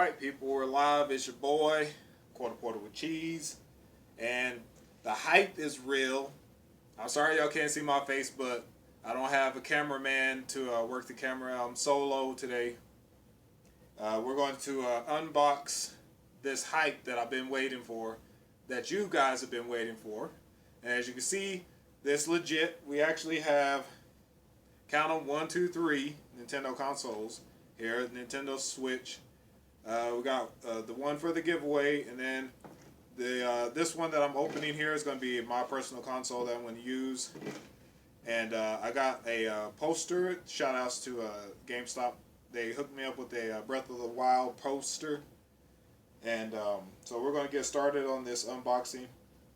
Alright, people, we're live. It's your boy, Quarter Porter with Cheese. And the hype is real. I'm sorry y'all can't see my face, but I don't have a cameraman to work the camera. I'm solo today. We're going to unbox this hype that I've been waiting for, that you guys have been waiting for. And as you can see, this legit. We actually have, count them, 1, 2, 3 Nintendo consoles here. Nintendo Switch. We got the one for the giveaway, and then the this one that I'm opening here is going to be my personal console that I'm going to use. And I got a poster. Shout outs to GameStop. They hooked me up with a Breath of the Wild poster. And so we're going to get started on this unboxing.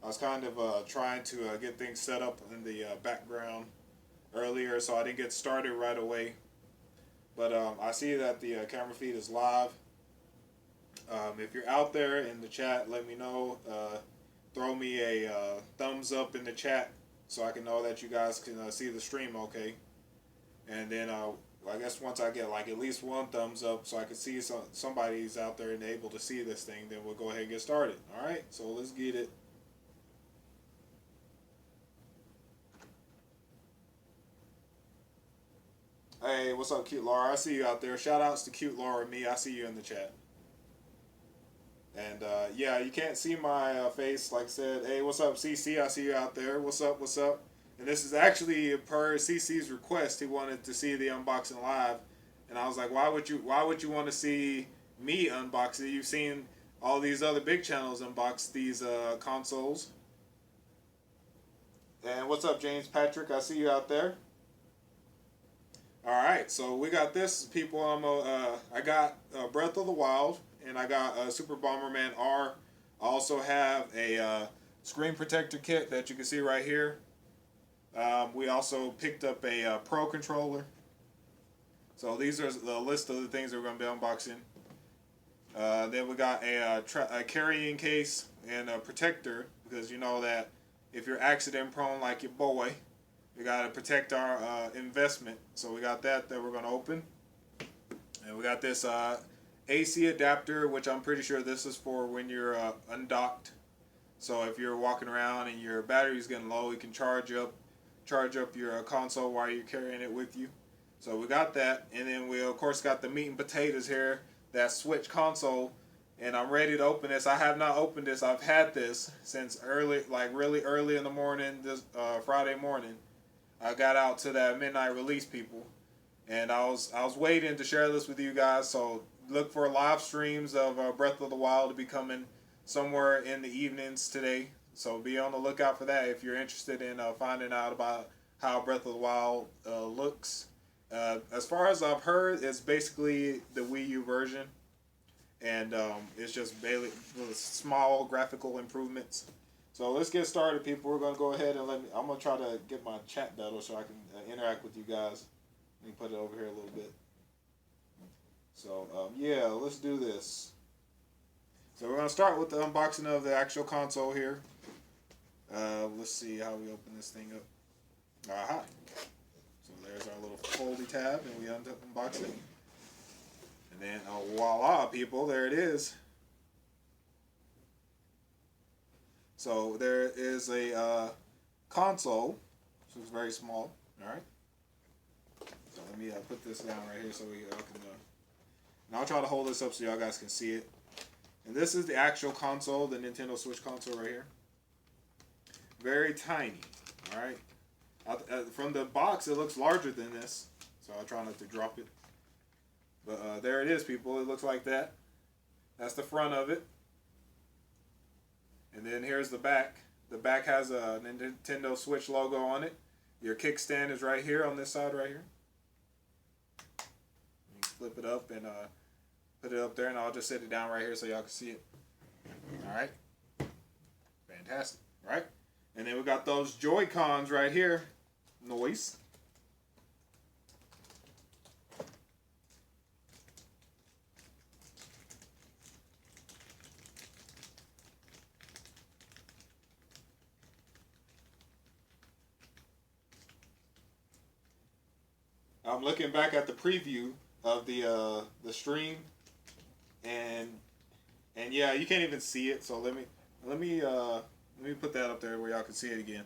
I was kind of trying to get things set up in the background earlier, so I didn't get started right away. But I see that the camera feed is live. If you're out there in the chat, let me know. Throw me a thumbs up in the chat so I can know that you guys can see the stream okay. And then I guess once I get like at least one thumbs up so I can see somebody's out there and able to see this thing, then we'll go ahead and get started. Alright, so let's get it. Hey, what's up, Cute Laura? I see you out there. Shout outs to Cute Laura and me. I see you in the chat. And yeah, you can't see my face. Like I said, hey, what's up, CC? I see you out there. What's up? What's up? And this is actually per CC's request. He wanted to see the unboxing live, and I was like, why would you want to see me unbox it? You've seen all these other big channels unbox these consoles. And what's up, James Patrick? I see you out there. All right, so we got this, people. I got Breath of the Wild, and I got Super Bomberman R. I also have a screen protector kit that you can see right here. We also picked up a Pro controller. So these are the list of the things that we're going to be unboxing. Then we got a carrying case and a protector, because you know that if you're accident prone like your boy, we got to protect our investment. So we got that we're going to open. And we got this AC adapter, which I'm pretty sure this is for when you're undocked. So if you're walking around and your battery's getting low, you can charge up your console while you're carrying it with you. So we got that. And then we of course got the meat and potatoes here, that Switch console. And I'm ready to open this. I have not opened this. I've had this since early, like really early in the morning, this Friday morning. I got out to that midnight release, people, and I was waiting to share this with you guys. So look for live streams of Breath of the Wild to be coming somewhere in the evenings today. So be on the lookout for that if you're interested in finding out about how Breath of the Wild looks. As far as I've heard, it's basically the Wii U version, and it's just barely small graphical improvements. So let's get started, people. We're going to go ahead and I'm going to try to get my chat battle so I can interact with you guys. Let me put it over here a little bit. So, yeah, let's do this. So we're going to start with the unboxing of the actual console here. Let's see how we open this thing up. Aha. So there's our little foldy tab, and we unbox it. And then, voila, people, there it is. So there is a console. So it's very small. All right. So let me put this down right here so y'all can. And I'll try to hold this up so y'all guys can see it. And this is the actual console, the Nintendo Switch console right here. Very tiny. All right. From the box, it looks larger than this, so I'll try not to drop it. But there it is, people. It looks like that. That's the front of it. And then here's the back. The back has a Nintendo Switch logo on it. Your kickstand is right here on this side right here. You can flip it up and put it up there, and I'll just set it down right here so y'all can see it. Alright. Fantastic. Right? And then we got those Joy-Cons right here. Noise. I'm looking back at the preview of the stream, and yeah, you can't even see it. So let me put that up there where y'all can see it again,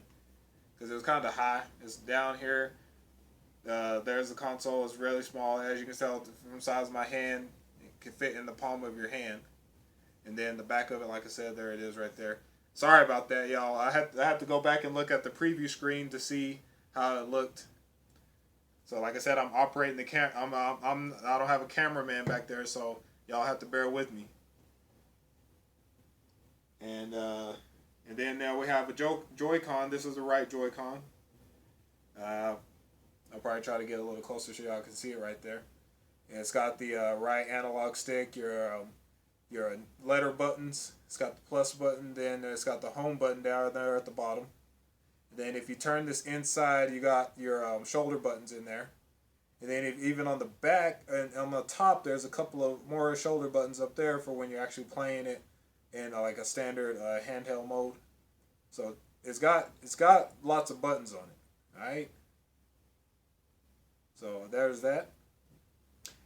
because it was kind of high. It's down here. There's the console. It's really small, as you can tell from the size of my hand. It can fit in the palm of your hand. And then the back of it, like I said, there it is right there. Sorry about that, y'all. I had to go back and look at the preview screen to see how it looked. So like I said, I'm operating the I don't have a cameraman back there, so y'all have to bear with me. And then now we have a Joy-Con. This is the right Joy-Con. I'll probably try to get a little closer so y'all can see it right there. And it's got the right analog stick, your letter buttons. It's got the plus button. Then it's got the home button down there at the bottom. Then if you turn this inside, you got your shoulder buttons in there. And then even on the back and on the top, there's a couple of more shoulder buttons up there for when you're actually playing it in like a standard handheld mode. So it's got lots of buttons on it. All right. So there's that.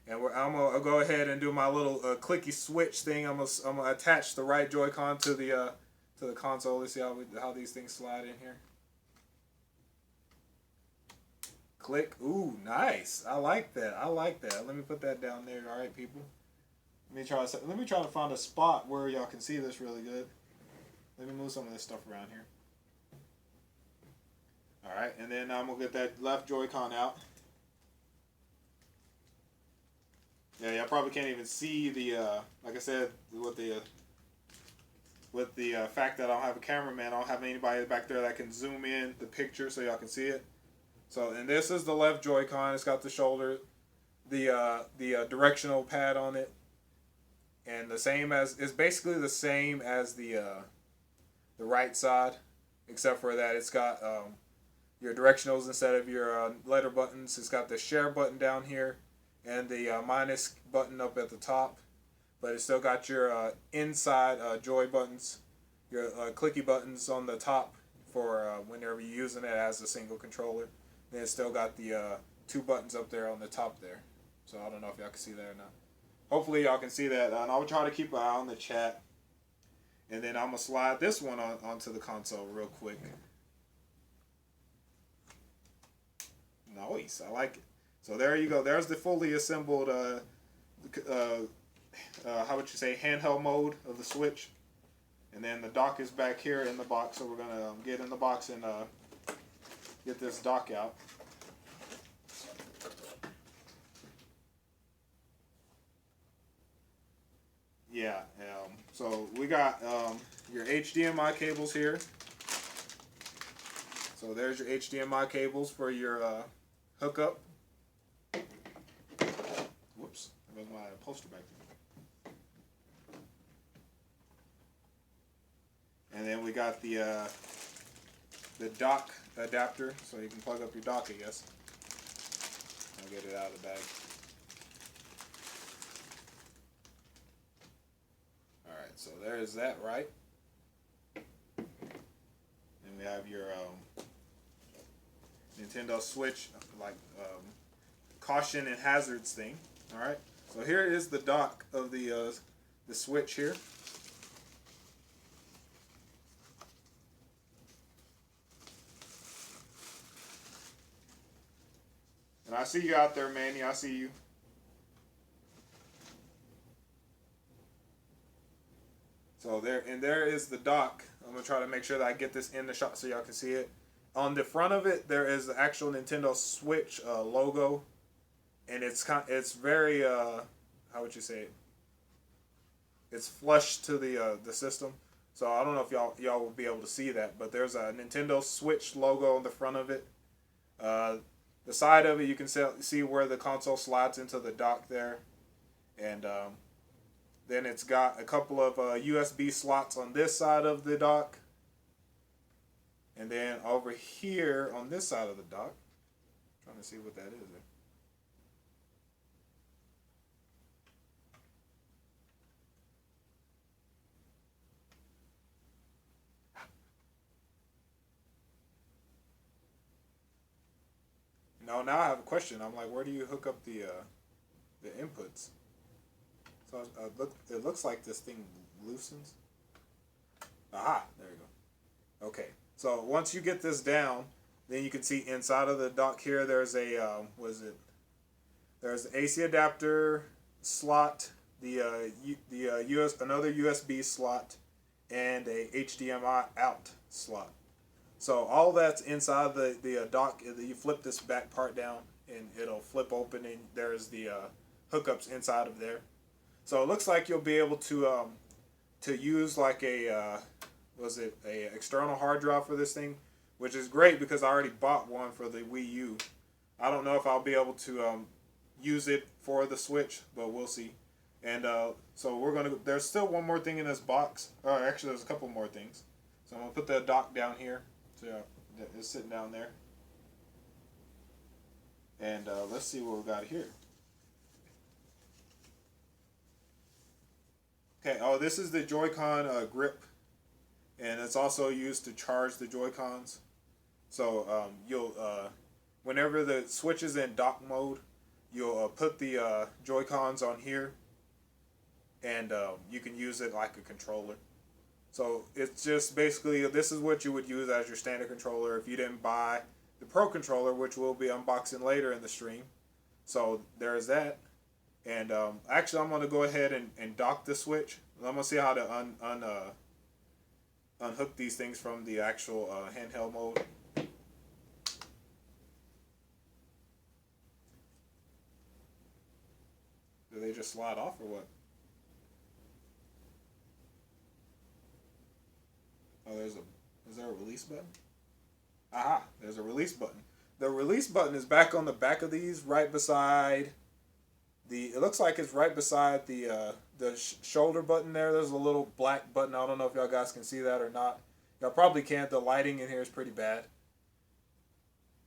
And I'm gonna go ahead and do my little clicky switch thing. I'm gonna attach the right Joy-Con to the console. Let's see how these things slide in here. Click. Ooh, nice. I like that. I like that. Let me put that down there. All right, people. Let me try to find a spot where y'all can see this really good. Let me move some of this stuff around here. All right, and then I'm gonna get that left Joy-Con out. Yeah, y'all probably can't even see the like I said, with the fact that I don't have a cameraman, I don't have anybody back there that can zoom in the picture so y'all can see it. So, and this is the left Joy-Con. It's got the shoulder, the directional pad on it, and it's basically the same as the right side, except for that it's got your directionals instead of your letter buttons. It's got the share button down here and the minus button up at the top, but it's still got your inside joy buttons, your clicky buttons on the top for whenever you're using it as a single controller. Then it's still got the two buttons up there on the top there. So I don't know if y'all can see that or not. Hopefully y'all can see that. And I'll try to keep an eye on the chat. And then I'm going to slide this one onto the console real quick. Nice. I like it. So there you go. There's the fully assembled, how would you say, handheld mode of the Switch. And then the dock is back here in the box. So we're going to get in the box and get this dock out. Yeah, so we got your HDMI cables here. So there's your HDMI cables for your hookup. Whoops, there goes my poster back there. And then we got the dock adapter, so you can plug up your dock, I guess. I'll get it out of the bag. Alright, so there's that, right? And we have your Nintendo Switch, like caution and hazards thing. Alright, so here is the dock of the Switch here. And I see you out there, Manny. I see you. So there is the dock. I'm gonna try to make sure that I get this in the shot so y'all can see it. On the front of it, there is the actual Nintendo Switch logo, and it's very how would you say it? It's flush to the system. So I don't know if y'all will be able to see that, but there's a Nintendo Switch logo on the front of it. The side of it, you can see where the console slides into the dock there. And then it's got a couple of USB slots on this side of the dock. And then over here on this side of the dock, trying to see what that is there. No, now I have a question. I'm like, where do you hook up the inputs? So it looks like this thing loosens. Aha, there you go. Okay, so once you get this down, then you can see inside of the dock here, there's a, what is it? There's the AC adapter slot, another USB slot, and a HDMI out slot. So all that's inside the dock. You flip this back part down, and it'll flip open, and there's the hookups inside of there. So it looks like you'll be able to use like a a external hard drive for this thing, which is great because I already bought one for the Wii U. I don't know if I'll be able to use it for the Switch, but we'll see. And so we're gonna. There's still one more thing in this box. Or actually, there's a couple more things. So I'm gonna put the dock down here. So it's sitting down there. And let's see what we got here. Okay. Oh, this is the Joy-Con grip, and it's also used to charge the Joy-Cons. So you'll whenever the Switch is in dock mode, you'll put the Joy-Cons on here, and you can use it like a controller. So it's just basically, this is what you would use as your standard controller if you didn't buy the Pro controller, which we'll be unboxing later in the stream. So there's that. And actually, I'm going to go ahead and dock the Switch. I'm going to see how to unhook these things from the actual handheld mode. Do they just slide off or what? Oh, is there a release button? Aha, there's a release button. The release button is back on the back of these, right beside it looks like it's right beside the shoulder button there. There's a little black button. I don't know if y'all guys can see that or not. Y'all probably can't. The lighting in here is pretty bad.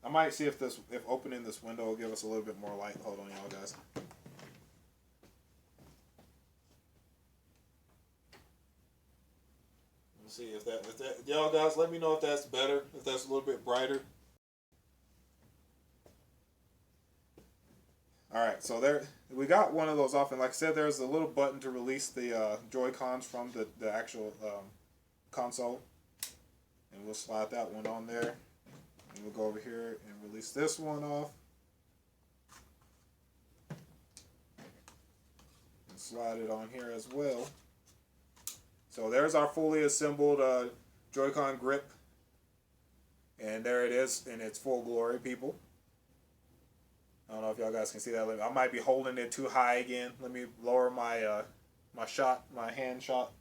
I might see if opening this window will give us a little bit more light. Hold on, y'all guys. Let's see if that y'all guys, let me know if that's better, if that's a little bit brighter. Alright, so there we got one of those off, and like I said, there's a little button to release the Joy-Cons from the actual console. And we'll slide that one on there. And we'll go over here and release this one off. And slide it on here as well. So there's our fully assembled Joy-Con grip. And there it is in its full glory, people. I don't know if y'all guys can see that. I might be holding it too high again. Let me lower my my hand shot.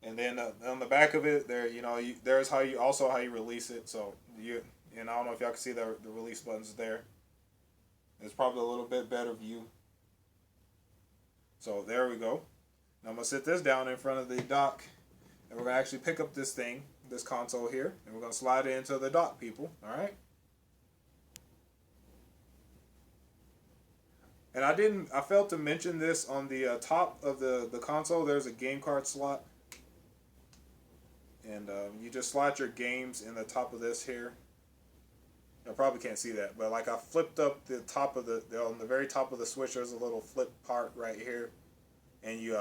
And then on the back of it, there, there's how you release it. So I don't know if y'all can see the release buttons there. It's probably a little bit better view. So there we go. Now I'm gonna sit this down in front of the dock, and we're gonna actually pick up this thing, this console here, and we're gonna slide it into the dock, people. All right. And I failed to mention this on the top of the console. There's a game card slot, and you just slot your games in the top of this here. I probably can't see that, but like I flipped up the top of on the very top of the Switch. There's a little flip part right here, and you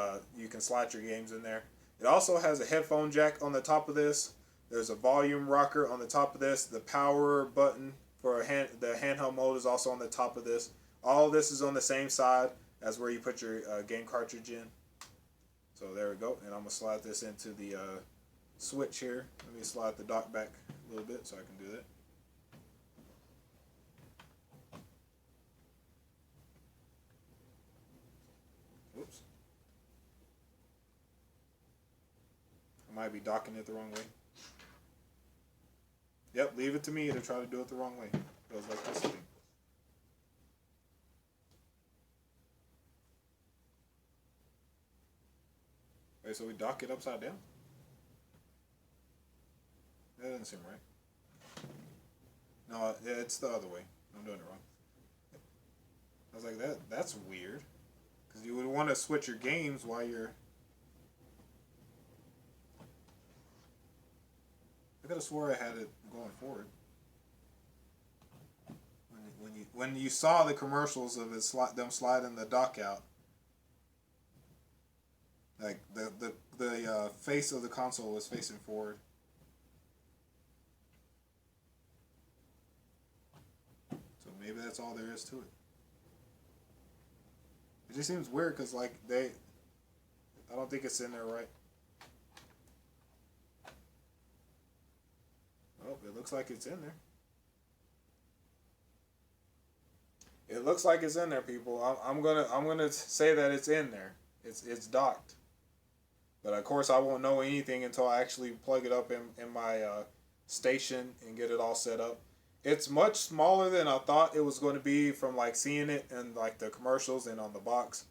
can slot your games in there. It also has a headphone jack on the top of this. There's a volume rocker on the top of this. The power button for the handheld mode is also on the top of this. All of this is on the same side as where you put your game cartridge in. So there we go. And I'm going to slide this into the Switch here. Let me slide the dock back a little bit so I can do that. Oops. I might be docking it the wrong way. Yep, leave it to me to try to do it the wrong way. Goes like this thing. Wait, so we dock it upside down? That doesn't seem right. No, it's the other way. I'm doing it wrong. I was like, that's weird. Because you would want to switch your games while you're... I could have swore I had it going forward. when you saw the commercials of them sliding the dock out, like the face of the console was facing forward. So maybe that's all there is to it. It just seems weird because like I don't think it's in there right. Oh, it looks like it's in there. It looks like it's in there, people. I'm gonna say that it's in there. It's docked. But of course, I won't know anything until I actually plug it up in my station and get it all set up. It's much smaller than I thought it was going to be from like seeing it in like the commercials and on the box.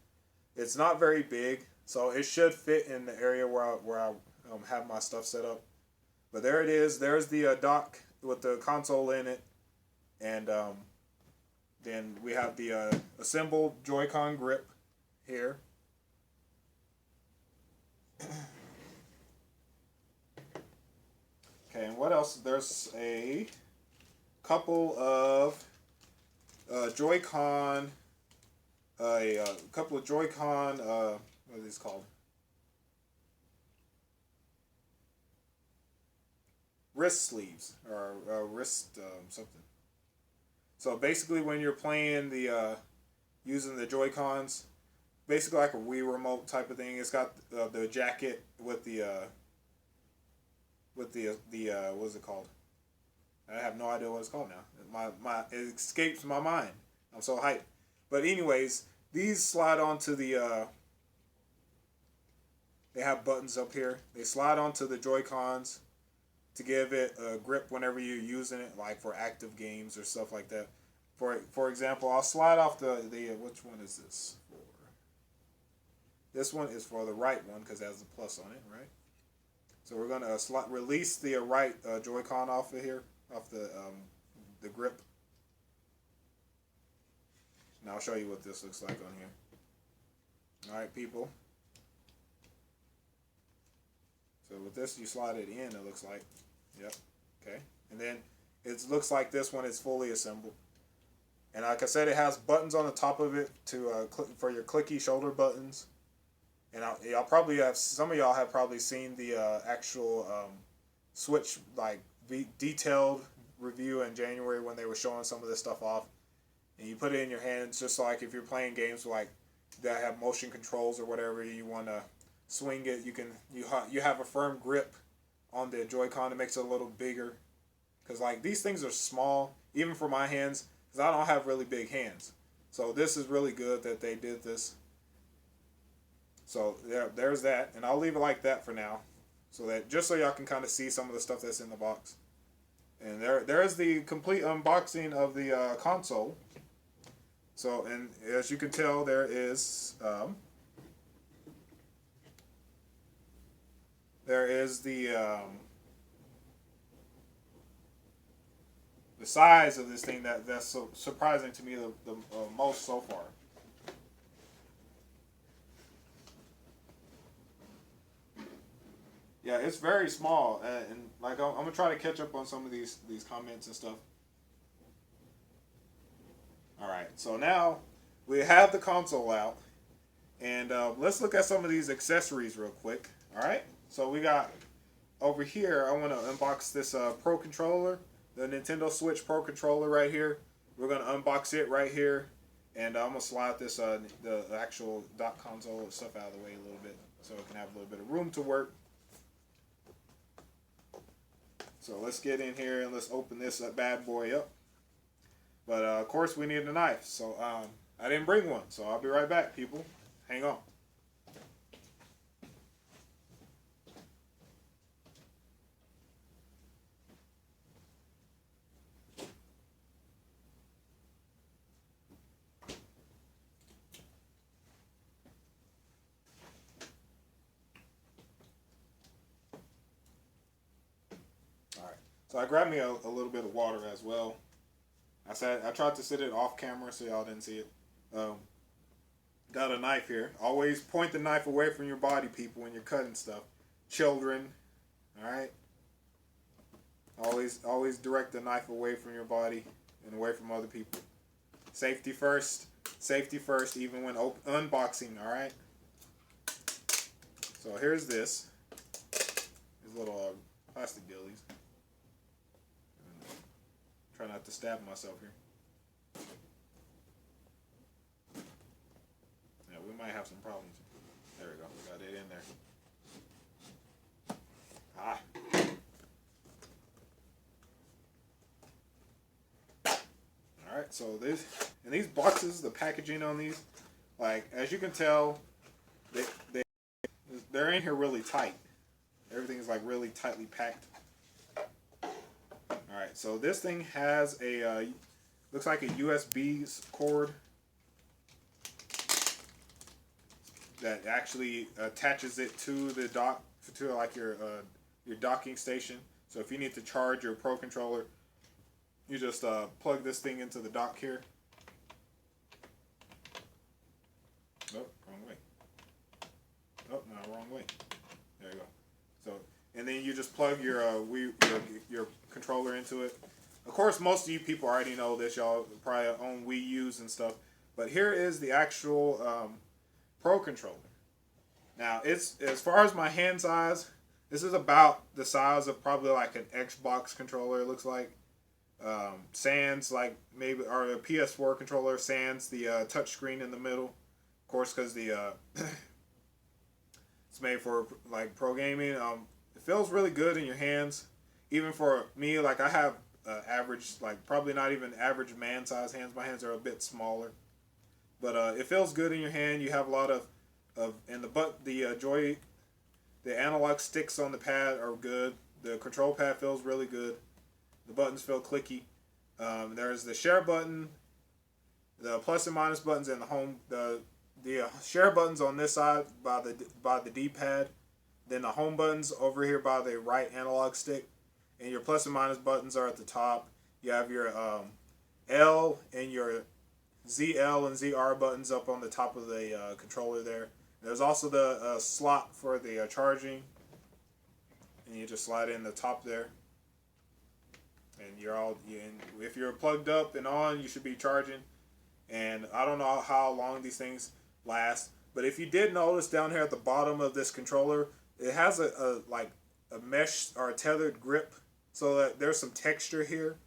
It's not very big, so it should fit in the area where I have my stuff set up. But there it is. There's the dock with the console in it, and then we have the assembled Joy-Con grip here. Okay, and what else? There's a couple of Joy-Con, couple of Joy-Con, what are these called? Wrist sleeves, or wrist something. So basically when you're playing using the Joy-Cons, basically like a Wii remote type of thing. It's got the jacket with the what is it called? I have no idea what it's called now. It escapes my mind. I'm so hyped. But anyways, these slide onto the they have buttons up here. They slide onto the Joy-Cons to give it a grip whenever you're using it, like for active games or stuff like that. For example, I'll slide off the which one is this for? This one is for the right one because it has a plus on it, right? So we're gonna release the right Joy-Con off of here, off the grip. Now I'll show you what this looks like on here. All right, people. So with this, you slide it in. It looks like, yep, okay. And then it looks like this one is fully assembled. And like I said, it has buttons on the top of it to for your clicky shoulder buttons. And y'all probably have, some of y'all have probably seen the actual Switch like detailed review in January when they were showing some of this stuff off. And you put it in your hands, just like if you're playing games like that have motion controls or whatever, you want to swing it. You have a firm grip on the Joy-Con. It makes it a little bigger, because like these things are small even for my hands, because I don't have really big hands. So this is really good that they did this. So there's that, and I'll leave it like that for now, so that just so y'all can kind of see some of the stuff that's in the box. And there's the complete unboxing of the console. So, and as you can tell, there is the size of this thing that's so surprising to me the most so far. Yeah, it's very small, and like I'm gonna try to catch up on some of these comments and stuff. All right, so now we have the console out, and let's look at some of these accessories real quick. All right, so we got over here. I want to unbox this Pro controller, the Nintendo Switch Pro controller right here. We're gonna unbox it right here, and I'm gonna slide this the actual dock console stuff out of the way a little bit, so it can have a little bit of room to work. So let's get in here and let's open this bad boy up. But of course we need a knife, so I didn't bring one, so I'll be right back, people. Hang on. So I grabbed me a little bit of water as well. I tried to sit it off camera so y'all didn't see it. Got a knife here. Always point the knife away from your body, people, when you're cutting stuff. Children, all right. Always direct the knife away from your body and away from other people. Safety first. Safety first, even when unboxing. All right. So here's this. These little plastic dealies. Try not to stab myself here. Yeah, we might have some problems. There we go. We got it in there. Ah. Alright, so in these boxes, the packaging on these, like, as you can tell, they're in here really tight. Everything's like really tightly packed. Alright, so this thing has a, looks like a USB cord that actually attaches it to the dock, to like your docking station. So if you need to charge your Pro controller, you just plug this thing into the dock here. Oh, wrong way. Oh, no, wrong way. There you go. So, and then you just plug your controller into it. Of course, most of you people already know this. Y'all probably own Wii U's and stuff. But here is the actual Pro controller. Now, it's, as far as my hand size, this is about the size of probably like an Xbox controller, it looks like. Sans like maybe, or a PS4 controller, sans the touch screen in the middle, of course, because the it's made for like pro gaming. It feels really good in your hands, even for me. Like, I have average, like probably not even average man size hands. My hands are a bit smaller, but it feels good in your hand. You have a lot of and the analog sticks on the pad are good. The control pad feels really good. The buttons feel clicky. There's the share button, the plus and minus buttons, and the home. The share buttons on this side by the D-pad. Then the home buttons over here by the right analog stick, and your plus and minus buttons are at the top. You have your L and your ZL and ZR buttons up on the top of the controller there. There's also the slot for the charging, and you just slide in the top there. And if you're plugged up and on, you should be charging. And I don't know how long these things last, but if you did notice down here at the bottom of this controller, it has a mesh or a tethered grip, so that there's some texture here,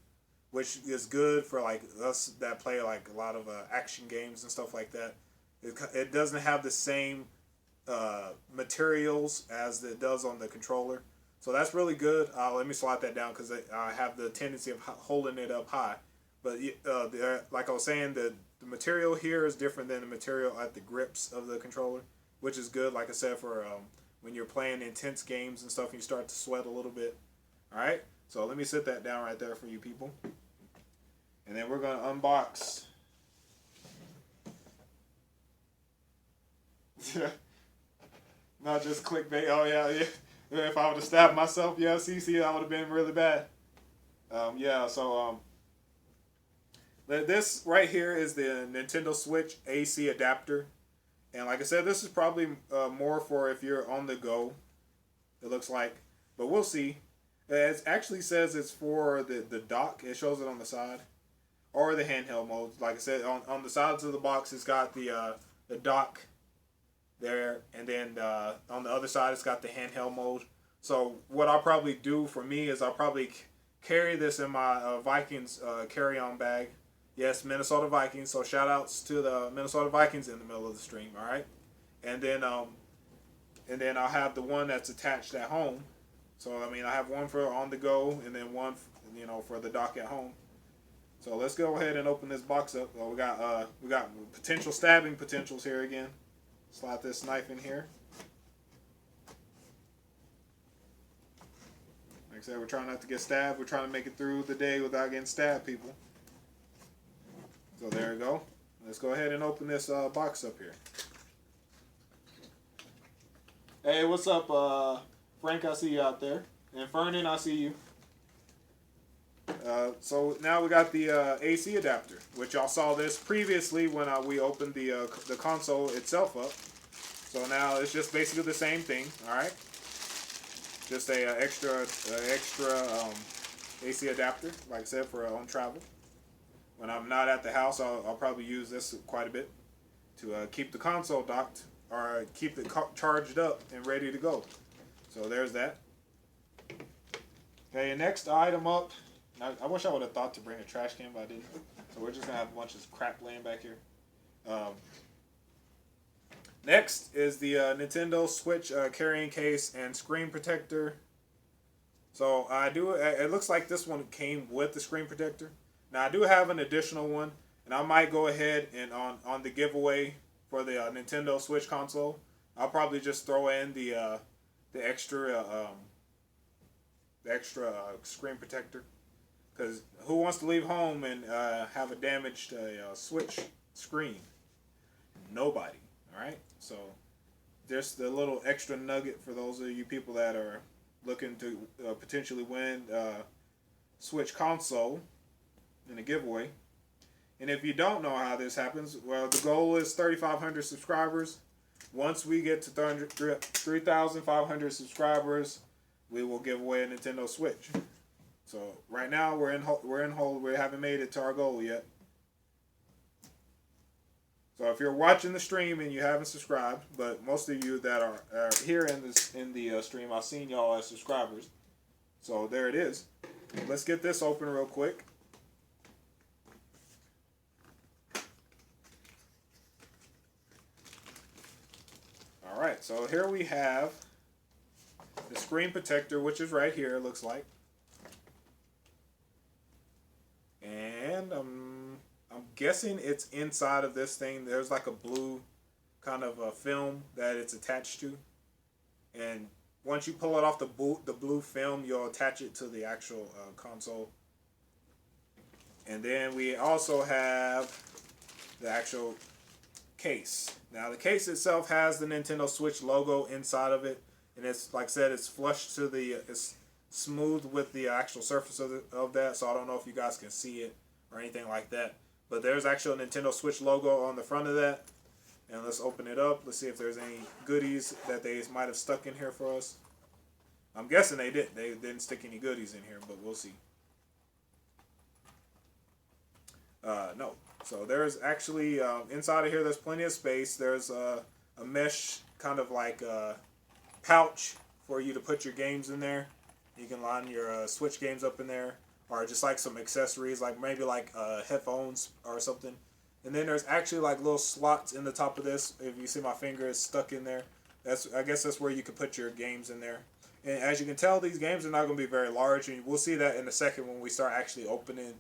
which is good for like us that play like a lot of action games and stuff like that. It doesn't have the same materials as it does on the controller. So that's really good. Let me slide that down because I have the tendency of holding it up high. But like I was saying, the material here is different than the material at the grips of the controller, which is good, like I said, for when you're playing intense games and stuff and you start to sweat a little bit. Alright, so let me set that down right there for you people. And then we're going to unbox. Not just clickbait. Oh, yeah. If I would have stabbed myself, yeah, see, that would have been really bad. This right here is the Nintendo Switch AC adapter. And like I said, this is probably more for if you're on the go, it looks like. But we'll see. It actually says it's for the dock. It shows it on the side. Or the handheld mode. Like I said, on the sides of the box, it's got the dock there, and then on the other side it's got the handheld mode. So what I'll probably do for me is I'll probably carry this in my Vikings carry-on bag. Yes, Minnesota Vikings, so shout outs to the Minnesota Vikings in the middle of the stream. All right, and then I'll have the one that's attached at home. So I mean, I have one for on the go, and then one for the dock at home. So let's go ahead and open this box up. Well, we got potential stabbing potentials here again. Slide this knife in here. Like I said, we're trying not to get stabbed. We're trying to make it through the day without getting stabbed, people. So there we go. Let's go ahead and open this box up here. Hey, what's up, Frank? I see you out there. And Fernan, I see you. So now we got the AC adapter, which y'all saw this previously when we opened the console itself up. So now it's just basically the same thing. All right, just a extra AC adapter, like I said, for on travel. when I'm not at the house, I'll probably use this quite a bit to keep the console docked or keep it charged up and ready to go. So there's that. Okay, next item up. I wish I would have thought to bring a trash can, but I didn't. So we're just gonna have a bunch of crap laying back here. Next is the Nintendo Switch carrying case and screen protector. So it looks like this one came with the screen protector. Now I do have an additional one, and I might go ahead and on the giveaway for the Nintendo Switch console, I'll probably just throw in the extra screen protector, because who wants to leave home and have a damaged Switch screen? Nobody. All right, so just the little extra nugget for those of you people that are looking to potentially win Switch console in a giveaway. And if you don't know how this happens, well, the goal is 3,500 subscribers. Once we get to 3,500 subscribers, we will give away a Nintendo Switch. So right now we're in hold. We haven't made it to our goal yet. So if you're watching the stream and you haven't subscribed, but most of you that are here in the stream, I've seen y'all as subscribers. So there it is. Let's get this open real quick. All right, so here we have the screen protector, which is right here, it looks like. And I'm guessing it's inside of this thing. There's like a blue kind of a film that it's attached to. And once you pull it off the blue film, you'll attach it to the actual console. And then we also have the actual case. Now the case itself has the Nintendo Switch logo inside of it. And it's, like I said, it's flush to it's smooth with the actual surface of that. So I don't know if you guys can see it or anything like that. But there's actually a Nintendo Switch logo on the front of that. And let's open it up. Let's see if there's any goodies that they might have stuck in here for us. I'm guessing they didn't. They didn't stick any goodies in here, but we'll see. No. So there's actually, inside of here, there's plenty of space. There's a mesh kind of like pouch for you to put your games in there. You can line your Switch games up in there. Or just like some accessories, like maybe like headphones or something. And then there's actually like little slots in the top of this. If you see my finger is stuck in there, I guess that's where you can put your games in there. And as you can tell, these games are not going to be very large, and we'll see that in a second when we start actually opening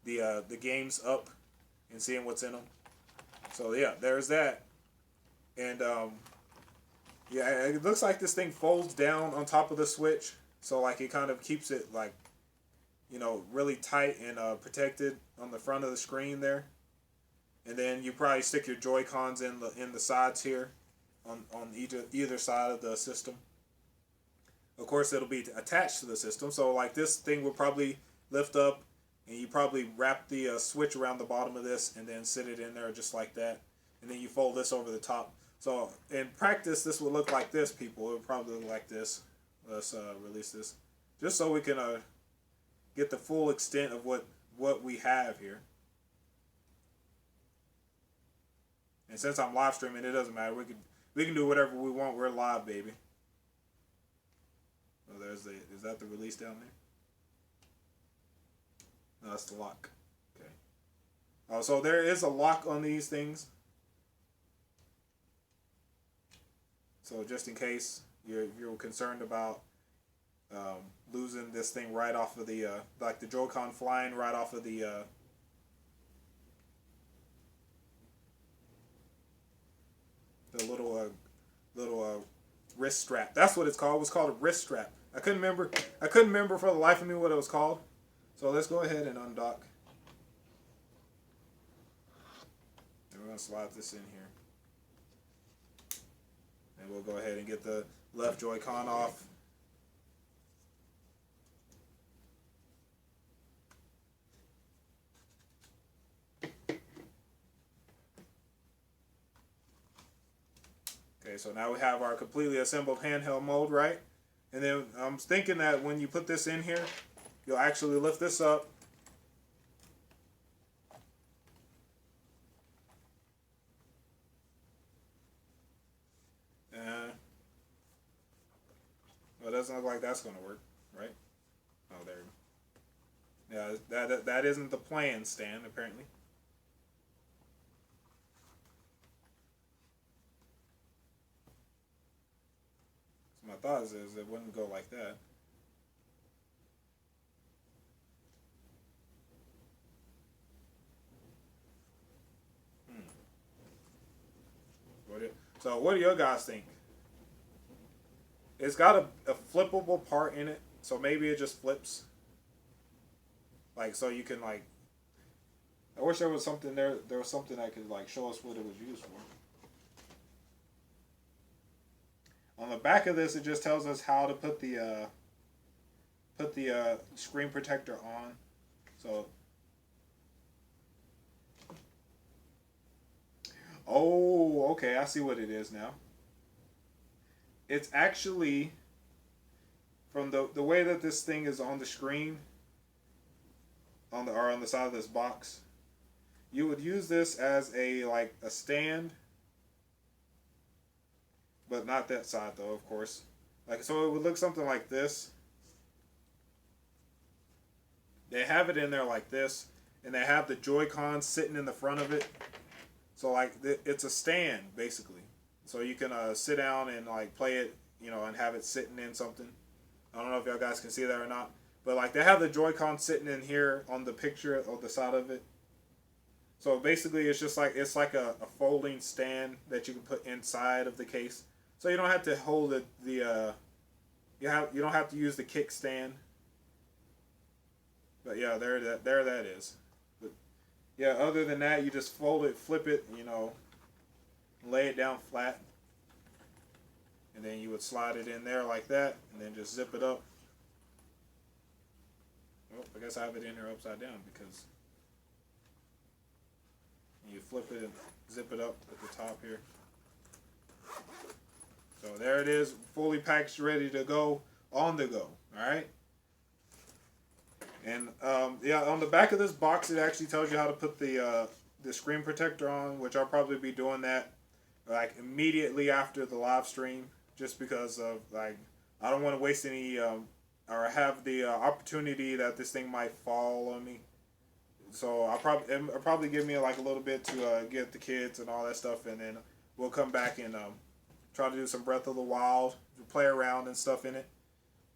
the games up and seeing what's in them. So yeah, there's that. And yeah, it looks like this thing folds down on top of the Switch, so like it kind of keeps it like, you know, really tight and protected on the front of the screen there. And then you probably stick your Joy-Cons in the sides here on either side of the system. Of course, it'll be attached to the system. So like this thing will probably lift up, and you probably wrap the Switch around the bottom of this and then sit it in there just like that. And then you fold this over the top. So in practice, this will look like this, people. It will probably look like this. Let's release this. Just so we can get the full extent of what we have here. And since I'm live streaming, it doesn't matter. We can do whatever we want. We're live, baby. Oh, is that the release down there? No, that's the lock. Okay. Oh, so there is a lock on these things. So just in case you're concerned about losing this thing right off of the like the Joy-Con flying right off of the little wrist strap. That's what it's called. It was called a wrist strap. I couldn't remember for the life of me what it was called. So let's go ahead and undock. And we're gonna slide this in here. And we'll go ahead and get the left Joy-Con off. Okay, so now we have our completely assembled handheld mode, right? And then I'm thinking that when you put this in here, you'll actually lift this up. Well, it doesn't look like that's going to work, right? Oh, there. Yeah, that isn't the plan, Stan, apparently. So my thought is it wouldn't go like that. Hmm. So what do you guys think? It's got a flippable part in it, so maybe it just flips. Like, so you can, like, I wish there was something there. There was something that could, like, show us what it was used for. On the back of this, it just tells us how to put the screen protector on. So, oh, okay, I see what it is now. It's actually from the way that this thing is on the screen on the side of this box. You would use this as a stand, but not that side though, of course. Like, so it would look something like this. They have it in there like this, and they have the Joy-Cons sitting in the front of it. So like it's a stand basically. So you can sit down and like play it, and have it sitting in something. I don't know if y'all guys can see that or not, but like they have the Joy-Con sitting in here on the picture on the side of it. So basically, it's like a folding stand that you can put inside of the case. So you don't have to hold you don't have to use the kickstand. But yeah, there that is. But yeah, other than that, you just fold it, flip it, lay it down flat, and then you would slide it in there like that, and then just zip it up. Oh, I guess I have it in here upside down because you flip it and zip it up at the top here. So there it is, fully packaged, ready to go, on the go. All right. And yeah, on the back of this box, it actually tells you how to put the screen protector on, which I'll probably be doing that like immediately after the live stream, just because of like I don't want to waste any or have the opportunity that this thing might fall on me. So it'll probably give me like a little bit to get the kids and all that stuff, and then we'll come back and try to do some Breath of the Wild, play around and stuff in it.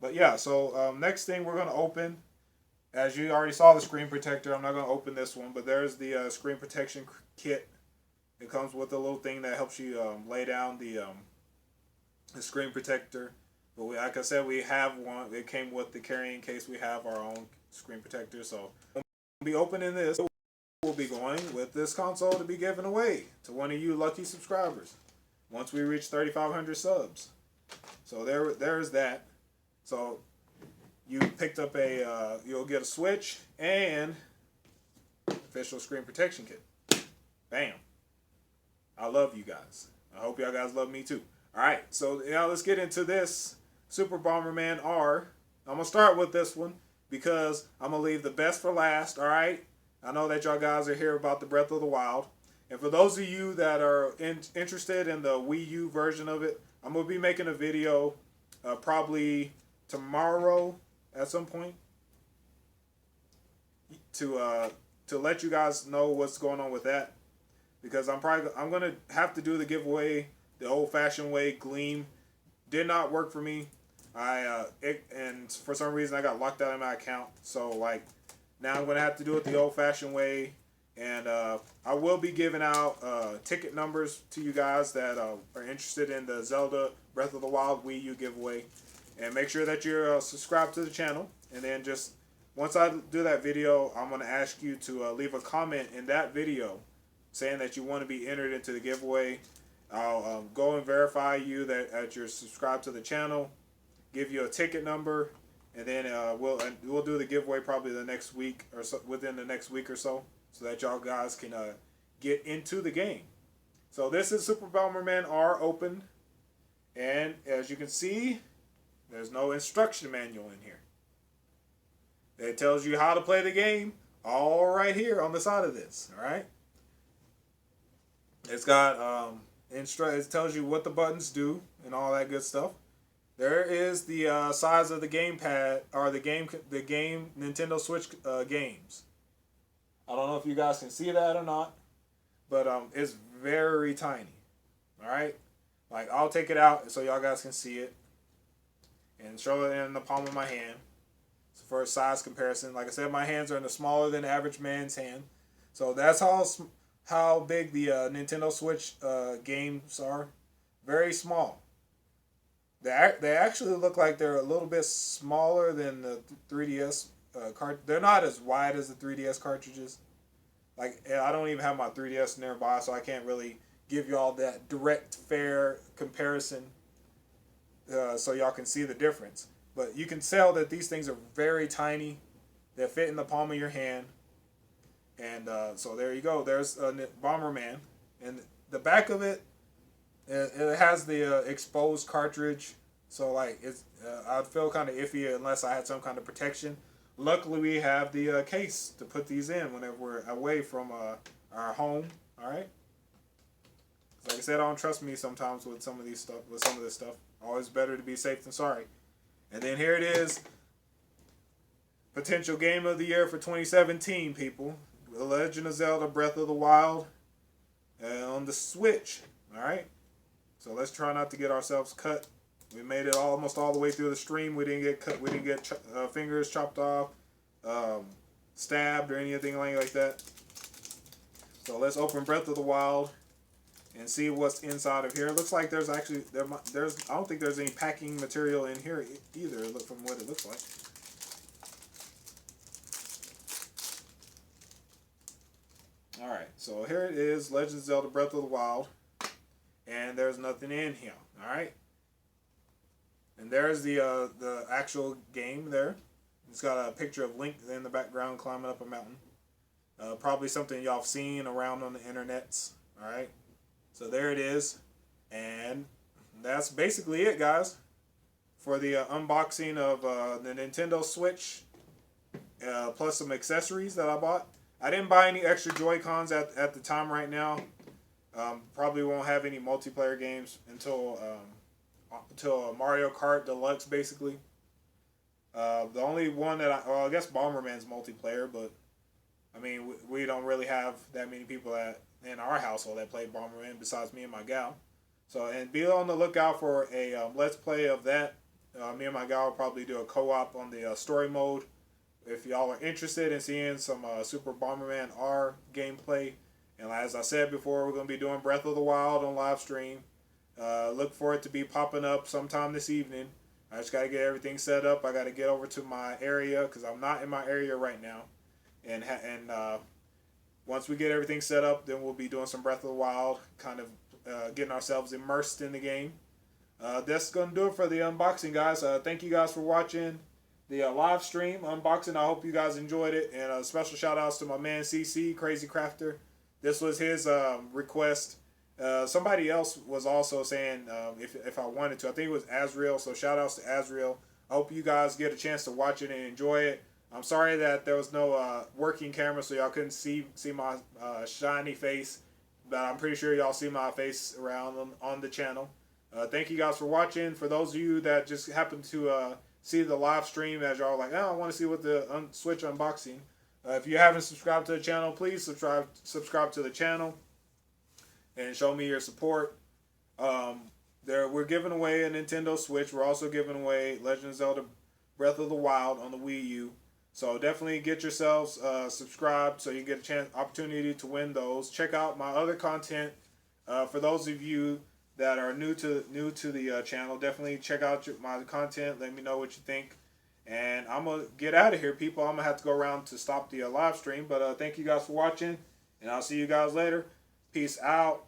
But yeah, so next thing we're gonna open. As you already saw the screen protector, I'm not going to open this one, but there's the screen protection kit. It comes with a little thing that helps you lay down the screen protector. But like I said, we have one. It came with the carrying case. We have our own screen protector. So we'll be opening this. We'll be going with this console to be given away to one of you lucky subscribers once we reach 3,500 subs. So there's that. So you picked up you'll get a Switch and official screen protection kit. Bam. I love you guys. I hope y'all guys love me too. Alright, so now let's get into this Super Bomberman R. I'm going to start with this one because I'm going to leave the best for last, alright? I know that y'all guys are here about the Breath of the Wild. And for those of you that are interested in the Wii U version of it, I'm going to be making a video probably tomorrow at some point to let you guys know what's going on with that, because I'm gonna have to do the giveaway the old-fashioned way. Gleam did not work for me. And for some reason I got locked out of my account. So like now I'm gonna have to do it the old-fashioned way, and I will be giving out ticket numbers to you guys that are interested in the Zelda Breath of the Wild Wii U giveaway. And make sure that you're subscribed to the channel. And then just once I do that video, I'm going to ask you to leave a comment in that video saying that you want to be entered into the giveaway. I'll go and verify you that you're subscribed to the channel, give you a ticket number, and then we'll do the giveaway probably the next week or so, within the next week or so that y'all guys can get into the game. So this is Super Bomberman R open, and as you can see, there's no instruction manual in here. It tells you how to play the game all right here on the side of this. All right. It's got it tells you what the buttons do and all that good stuff. there is the size of the gamepad or the game Nintendo Switch games. I don't know if you guys can see that or not, but it's very tiny. All right, like I'll take it out so y'all guys can see it and show it in the palm of my hand. So for a size comparison, like I said, my hands are in the smaller than average man's hand. So that's how big the Nintendo Switch games are. Very small. They actually look like they're a little bit smaller than the 3DS cart. They're not as wide as the 3DS cartridges. Like I don't even have my 3DS nearby, so I can't really give y'all that direct, fair comparison, so y'all can see the difference. But you can tell that these things are very tiny. They fit in the palm of your hand, and so there you go. There's a Bomberman, and the back of it has the exposed cartridge. So like I'd feel kind of iffy unless I had some kind of protection. Luckily, we have the case to put these in whenever we're away from our home. All right. Like I said, I don't trust me sometimes with some of these stuff. With some of this stuff, always better to be safe than sorry. And then here it is, potential game of the year for 2017, people. The Legend of Zelda: Breath of the Wild, on the Switch. All right. So let's try not to get ourselves cut. We made it almost all the way through the stream. We didn't get cut. We didn't get fingers chopped off, stabbed, or anything like that. So let's open Breath of the Wild and see what's inside of here. It looks like there's actually there's I don't think there's any packing material in here either. Look from what it looks like. All right, so here it is, Legend of Zelda: Breath of the Wild, and there's nothing in here. All right. And there's the actual game there. It's got a picture of Link in the background climbing up a mountain. Probably something y'all have seen around on the internets. All right. So there it is. And that's basically it, guys, for the unboxing of the Nintendo Switch, plus some accessories that I bought. I didn't buy any extra Joy-Cons at the time right now. Probably won't have any multiplayer games until Mario Kart Deluxe, basically. The only one that I guess Bomberman's multiplayer, but I mean, we don't really have that many people in our household that play Bomberman besides me and my gal. So, and be on the lookout for a Let's Play of that. Me and my gal will probably do a co-op on the story mode. If y'all are interested in seeing some Super Bomberman R gameplay. And as I said before, we're going to be doing Breath of the Wild on live stream. Look for it to be popping up sometime this evening. I just got to get everything set up. I got to get over to my area because I'm not in my area right now. And once we get everything set up, then we'll be doing some Breath of the Wild, kind of getting ourselves immersed in the game. That's going to do it for the unboxing, guys. Thank you guys for watching the live stream unboxing. I hope you guys enjoyed it. And special shout outs to my man CC, Crazy Crafter. This was his request. Somebody else was also saying if I wanted to. I think it was Azriel, so shout outs to Azriel. I hope you guys get a chance to watch it and enjoy it. I'm sorry that there was no working camera, so y'all couldn't see my shiny face, but I'm pretty sure y'all see my face around on the channel. Thank you guys for watching. For those of you that just happened to see the live stream as y'all like, oh, I want to see what the Switch unboxing. If you haven't subscribed to the channel, please subscribe to the channel and show me your support. We're giving away a Nintendo Switch. We're also giving away Legend of Zelda: Breath of the Wild on the Wii U. So definitely get yourselves subscribed so you get opportunity to win those. Check out my other content. For those of you that are new to the channel, definitely check out my content. Let me know what you think. And I'm going to get out of here, people. I'm going to have to go around to stop the live stream. But thank you guys for watching, and I'll see you guys later. Peace out.